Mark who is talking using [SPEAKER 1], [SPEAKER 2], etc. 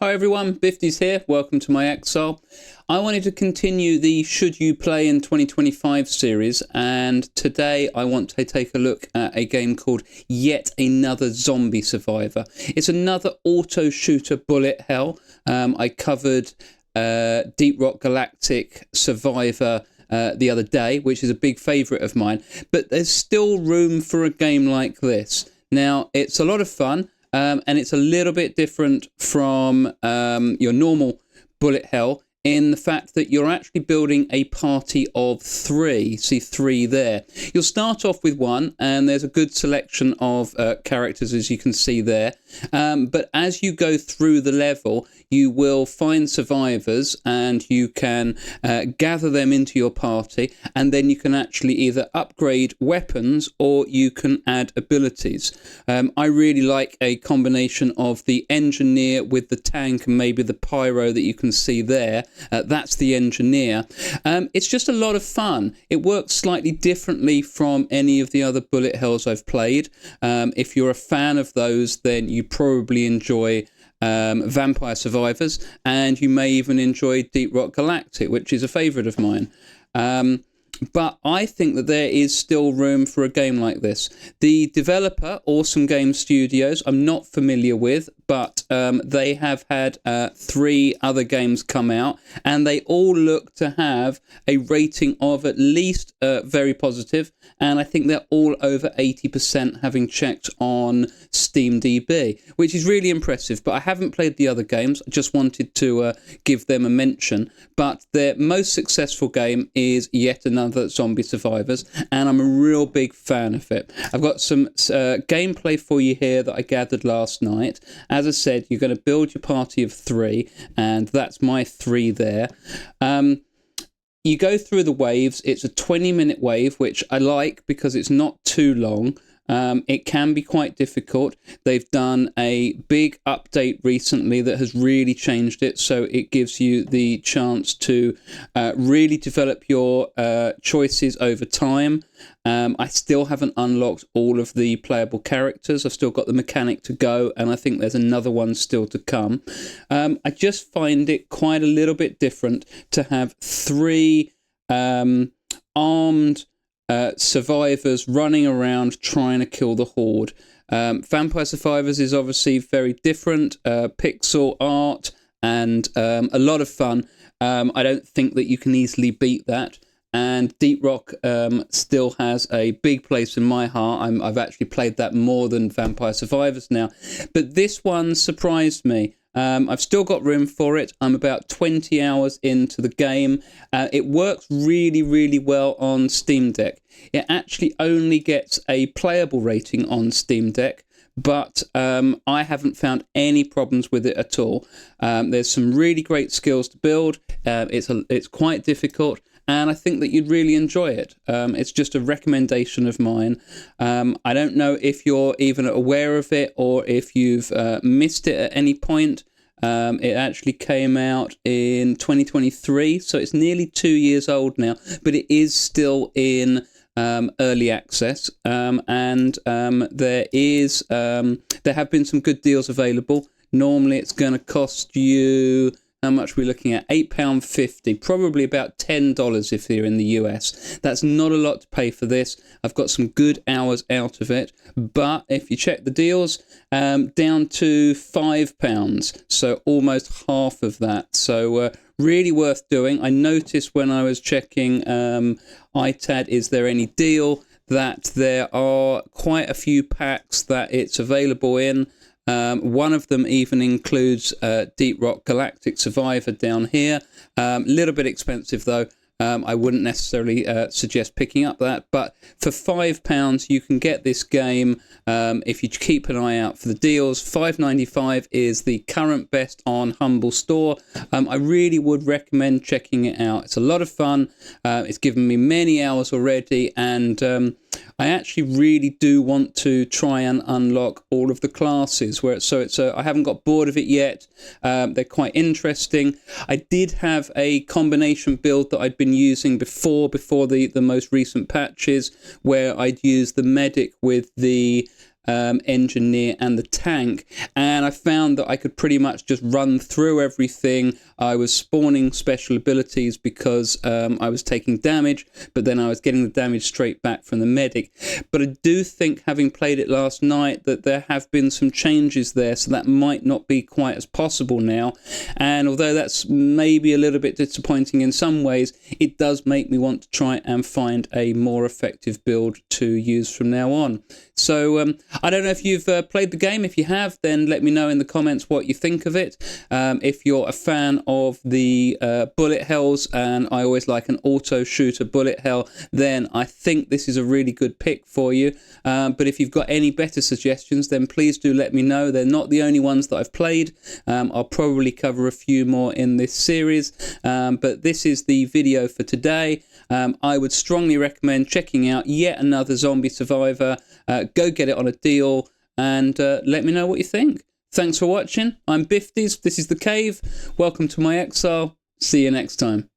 [SPEAKER 1] Hi everyone, Bifties here. Welcome to my Exile. I wanted to continue the Should You Play in 2025 series, and today I want to take a look at a game called Yet Another Zombie Survivor. It's another auto shooter bullet hell. I covered Deep Rock Galactic Survivor the other day, which is a big favourite of mine, but there's still room for a game like this. Now, it's a lot of fun. And it's a little bit different from your normal bullet hell in the fact that you're actually building a party of three. See, three there. You'll start off with one, and there's a good selection of characters, as you can see there. But as you go through the level, you will find survivors, and you can gather them into your party, and then you can actually either upgrade weapons or you can add abilities. I really like a combination of the engineer with the tank and maybe the pyro that you can see there. That's the engineer. It's just a lot of fun. It works slightly differently from any of the other bullet hells I've played. If you're a fan of those, then you probably enjoy Vampire Survivors, and you may even enjoy Deep Rock Galactic, which is a favourite of mine. But I think that there is still room for a game like this. The developer, Awesome Game Studios, I'm not familiar with, but they have had 3 other games come out, and they all look to have a rating of at least very positive, and I think they're all over 80% having checked on SteamDB, which is really impressive. But I haven't played the other games. I just wanted to give them a mention. But their most successful game is Yet Another Zombie Survivors, and I'm a real big fan of it. I've got some gameplay for you here that I gathered last night. As I said, you're going to build your party of 3, and that's my 3 there. You go through the waves. It's a 20-minute wave, which I like because it's not too long. It can be quite difficult. They've done a big update recently that has really changed it, so it gives you the chance to really develop your choices over time. I still haven't unlocked all of the playable characters. I've still got the mechanic to go, and I think there's another one still to come. I just find it quite a little bit different to have 3 armed survivors running around trying to kill the horde. Vampire Survivors is obviously very different, pixel art, and a lot of fun. I don't think that you can easily beat that. And Deep Rock still has a big place in my heart. I've actually played that more than Vampire Survivors now. But this one surprised me. I've still got room for it. I'm about 20 hours into the game. It works really, really well on Steam Deck. It actually only gets a playable rating on Steam Deck, but I haven't found any problems with it at all. There's some really great skills to build. It's quite difficult, and I think that you'd really enjoy it. It's just a recommendation of mine. I don't know if you're even aware of it or if you've missed it at any point. It actually came out in 2023, so it's nearly 2 years old now, but it is still in early access, and there have been some good deals available. Normally it's going to cost you, how much we're looking at, £8.50, probably about $10 if you're in the US. That's not a lot to pay for this. I've got some good hours out of it, but if you check the deals, down to £5, so almost half of that. So really worth doing. I noticed when I was checking iTad, is there any deal, that there are quite a few packs that it's available in. One of them even includes Deep Rock Galactic Survivor down here. A little bit expensive though. I wouldn't necessarily suggest picking up that, but for £5 you can get this game if you keep an eye out for the deals. $5.95 is the current best on Humble Store. I really would recommend checking it out. It's a lot of fun. It's given me many hours already, and I actually really do want to try and unlock all of the classes. I haven't got bored of it yet. They're quite interesting. I did have a combination build that I'd been using before the most recent patches, where I'd use the medic with the engineer and the tank, and I found that I could pretty much just run through everything. I was spawning special abilities because I was taking damage, but then I was getting the damage straight back from the medic. But I do think, having played it last night, that there have been some changes there, so that might not be quite as possible now. And although that's maybe a little bit disappointing in some ways, it does make me want to try and find a more effective build to use from now on. So I don't know if you've played the game. If you have, then let me know in the comments what you think of it. If you're a fan of the bullet hells, and I always like an auto shooter bullet hell, then I think this is a really good pick for you. But if you've got any better suggestions, then please do let me know. They're not the only ones that I've played. I'll probably cover a few more in this series, but this is the video for today. I would strongly recommend checking out yet another Zombie Survivor. Go get it on a deal, and let me know what you think. Thanks for watching. I'm Bifties. This is The Cave. Welcome to my Exile. See you next time.